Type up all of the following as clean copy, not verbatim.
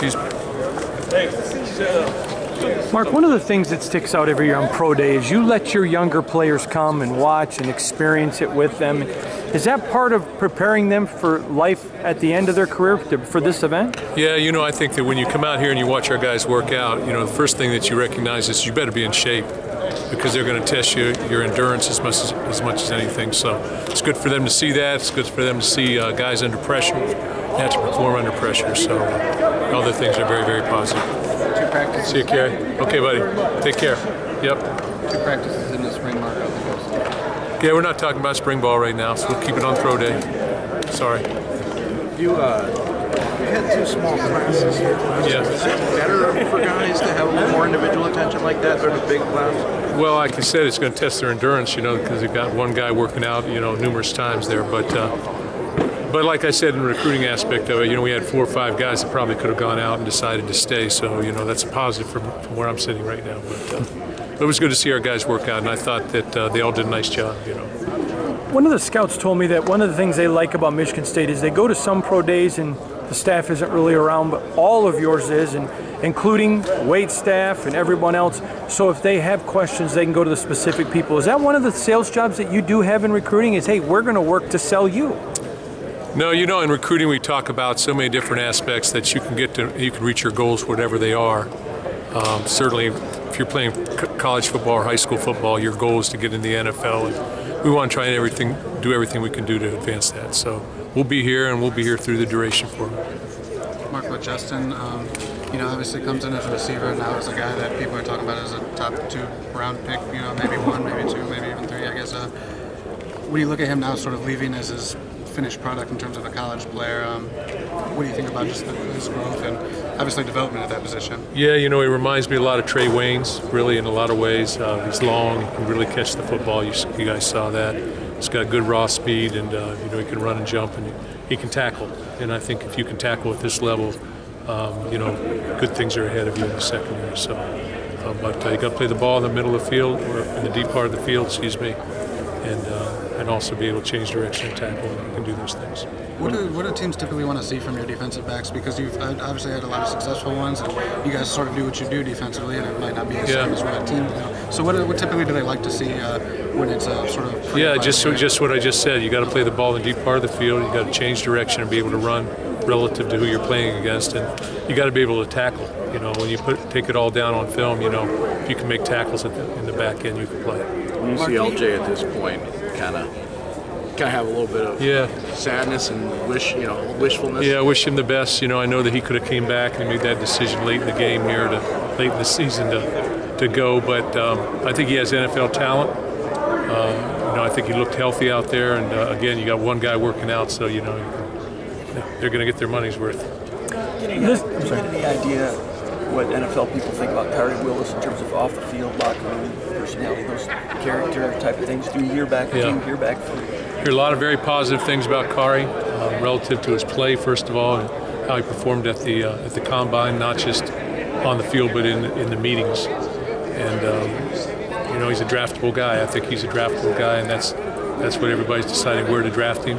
Excuse me. Mark, one of the things that sticks out every year on Pro Day is you let your younger players come and watch and experience it with them. Is that part of preparing them for life at the end of their career for this event? Yeah, you know, I think that when you come out here and you watch our guys work out, you know, the first thing that you recognize is you better be in shape, because they're going to test your endurance as much as anything. So it's good for them to see that. It's good for them to see guys under pressure, have to perform under pressure. So all the things are very, very positive. 2 practices. See you, Kerry. Okay, buddy. Take care. Yep. 2 practices in the spring, Mark. Yeah, we're not talking about spring ball right now, so we'll keep it on Pro Day. Sorry. You had 2 small classes here. Yeah. Is it better for guys to have a little more individual attention like that than a big class? Well, like I said, it's going to test their endurance, you know, because they've got one guy working out, you know, numerous times there. But like I said, in the recruiting aspect of it, you know, we had 4 or 5 guys that probably could have gone out and decided to stay. So, you know, that's a positive from where I'm sitting right now. But it was good to see our guys work out, and I thought that they all did a nice job, you know. One of the scouts told me that one of the things they like about Michigan State is they go to some pro days and the staff isn't really around, but all of yours is, and including weight staff and everyone else. So if they have questions, they can go to the specific people. Is that one of the sales jobs that you do have in recruiting? Is, hey, we're going to work to sell you? No, you know, in recruiting we talk about so many different aspects that you can reach your goals, whatever they are. Certainly, if you're playing college football or high school football, your goal is to get in the NFL, and we want to try and do everything we can do to advance that. So we'll be here, and we'll be here through the duration for them. Mark, with Justin, you know, obviously comes in as a receiver, and now as a guy that people are talking about as a top 2 round pick, you know, maybe 1, maybe 2, maybe even 3, I guess. When you look at him now sort of leaving as his finished product in terms of a college player, what do you think about just his growth and obviously development at that position? Yeah, you know, he reminds me a lot of Trey Waynes, really, in a lot of ways. He's long, he can really catch the football. You guys saw that. He's got good raw speed, and you know, he can run and jump, and he can tackle. And I think if you can tackle at this level, you know, good things are ahead of you in the secondary. So, but you got to play the ball in the middle of the field, or in the deep part of the field, excuse me, and also be able to change direction and tackle, and you can do those things. What do teams typically want to see from your defensive backs? Because you've obviously had a lot of successful ones, and you guys sort of do what you do defensively, and it might not be the same as what a team. You know. So what typically do they like to see when it's a sort of? Yeah, just what I just said. You got to play the ball in the deep part of the field. You got to change direction and be able to run relative to who you're playing against, and you got to be able to tackle. You know, when you take it all down on film, you know, if you can make tackles in the back end, you can play. When you see LJ at this point, kind of have a little bit of sadness and wishfulness. Yeah, I wish him the best. You know, I know that he could have came back and made that decision late in the game here, late in the season to go. But I think he has NFL talent. You know, I think he looked healthy out there. And again, you got one guy working out, so you know they're going to get their money's worth. Do you get any idea what NFL people think about Kari Willis in terms of off the field, locker room, personality, those character type of things? Do you hear back? Yeah. Do you hear back from? Hear a lot of very positive things about Kari, relative to his play, first of all, and how he performed at the combine, not just on the field but in the meetings. And you know, he's a draftable guy. I think he's a draftable guy, and that's what everybody's deciding where to draft him.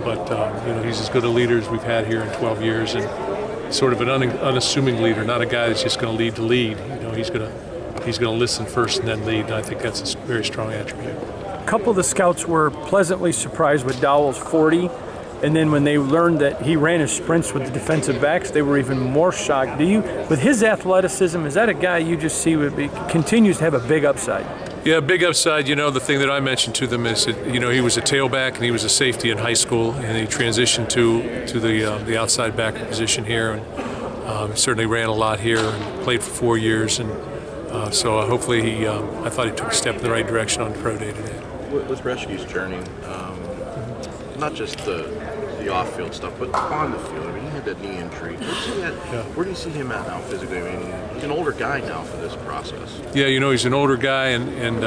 But you know, he's as good a leader as we've had here in 12 years, and sort of an unassuming leader, not a guy that's just going to lead to lead. You know, he's going to listen first and then lead, and I think that's a very strong attribute. A couple of the scouts were pleasantly surprised with Dowell's 40, and then when they learned that he ran his sprints with the defensive backs, they were even more shocked. With his athleticism, is that a guy you just see continues to have a big upside? Yeah, big upside. You know, the thing that I mentioned to them is that, you know, he was a tailback and he was a safety in high school, and he transitioned to the outside backer position here, and certainly ran a lot here and played for 4 years, and so hopefully I thought he took a step in the right direction on Pro Day today. With Reschke's journey, not just the off-field stuff, but on the field. I mean, he had that knee injury. Where do you see him at now physically? I mean, he's an older guy now for this process. Yeah, you know, he's an older guy, and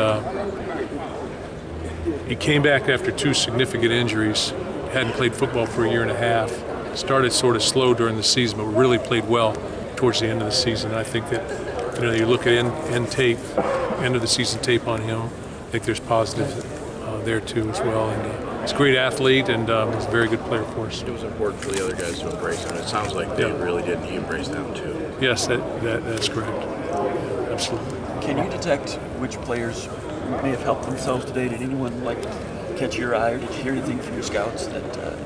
he came back after 2 significant injuries. Hadn't played football for a year and a half. Started sort of slow during the season, but really played well towards the end of the season. I think that, you know, you look at end of the season tape on him. I think there's positives there too as well. And he's a great athlete, and he's a very good player for us. It was important for the other guys to embrace him. It sounds like they really did, and he embraced them too. Yes, that's correct. Absolutely. Can you detect which players may have helped themselves today? Did anyone catch your eye, or did you hear anything from your scouts that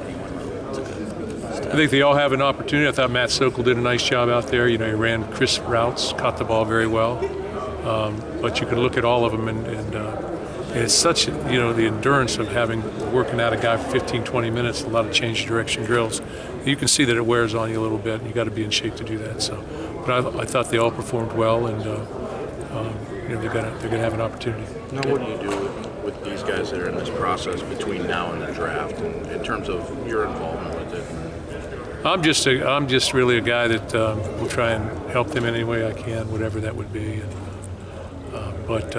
anyone really took a step? I think they all have an opportunity. I thought Matt Sokol did a nice job out there. You know, he ran crisp routes, caught the ball very well. But you could look at all of them, and it's such, you know, the endurance of working out a guy for 15, 20 minutes, a lot of change direction drills. You can see that it wears on you a little bit, and you got to be in shape to do that. So, but I thought they all performed well, and you know, they're gonna have an opportunity. Now, what do you do with these guys that are in this process between now and the draft, and in terms of your involvement with it? I'm just really a guy that will try and help them in any way I can, whatever that would be. But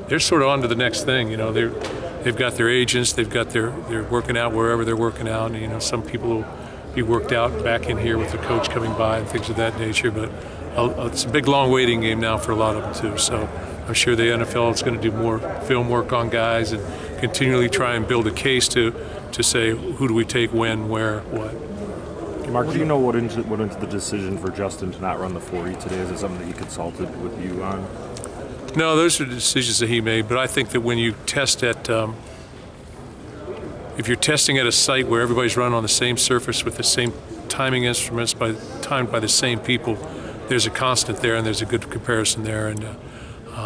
they're sort of on to the next thing. You know, they've got their agents, they're working out wherever they're working out. And, you know, some people will be worked out back in here with the coach coming by and things of that nature. But it's a big, long waiting game now for a lot of them too. So I'm sure the NFL is going to do more film work on guys and continually try and build a case to say who do we take, when, where, what. Mark, do you know what into the decision for Justin to not run the 40 today? Is it something that he consulted with you on? No, those are the decisions that he made. But I think that when you test at, if you're testing at a site where everybody's running on the same surface with the same timing instruments, timed by the same people, there's a constant there and there's a good comparison there. And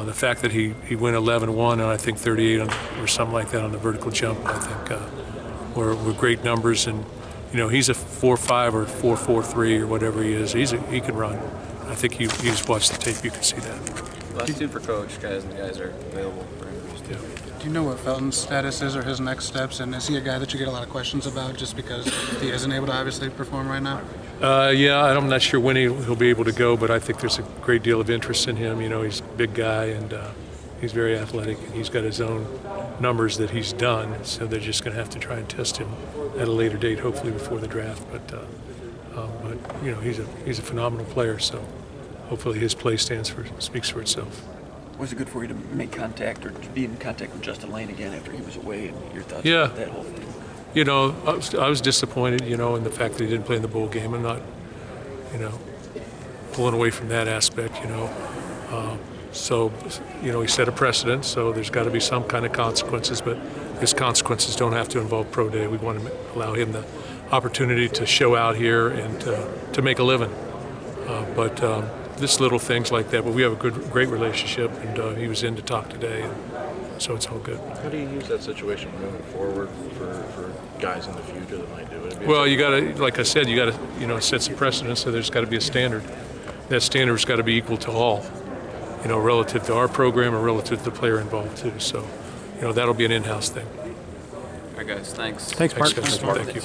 the fact that he went 11-1 and I think 38 or something like that on the vertical jump, I think were great numbers. And you know, he's a 4.5 or 4.43 or whatever he is. He can run. I think you just watch the tape, you can see that. Last two for coach, guys, and the guys are available for interviews too. Do you know what Felton's status is or his next steps? And is he a guy that you get a lot of questions about just because he isn't able to obviously perform right now? Yeah, I'm not sure when he'll be able to go, but I think there's a great deal of interest in him. You know, he's a big guy and he's very athletic. And he's got his own numbers that he's done, so they're just going to have to try and test him at a later date, hopefully before the draft. But you know, he's a phenomenal player, so hopefully his play speaks for itself. Was it good for you to make contact or to be in contact with Justin Lane again after he was away, and your thoughts about that whole thing? You know, I was disappointed, you know, in the fact that he didn't play in the bowl game. I'm not, you know, pulling away from that aspect, you know. So, you know, he set a precedent, so there's got to be some kind of consequences, but his consequences don't have to involve pro day. We want to allow him the opportunity to show out here and to make a living. But just little things like that. But we have a great relationship, and he was in to talk today, and so it's all good. How do you use that situation moving forward for guys in the future that might do it? Well, you got to, like I said, you got to, you know, set some precedent. So there's got to be a standard. That standard's got to be equal to all, you know, relative to our program or relative to the player involved too. So, you know, that'll be an in-house thing. All right, guys. Thanks. Thanks, Mark. Thanks, guys. Thank you.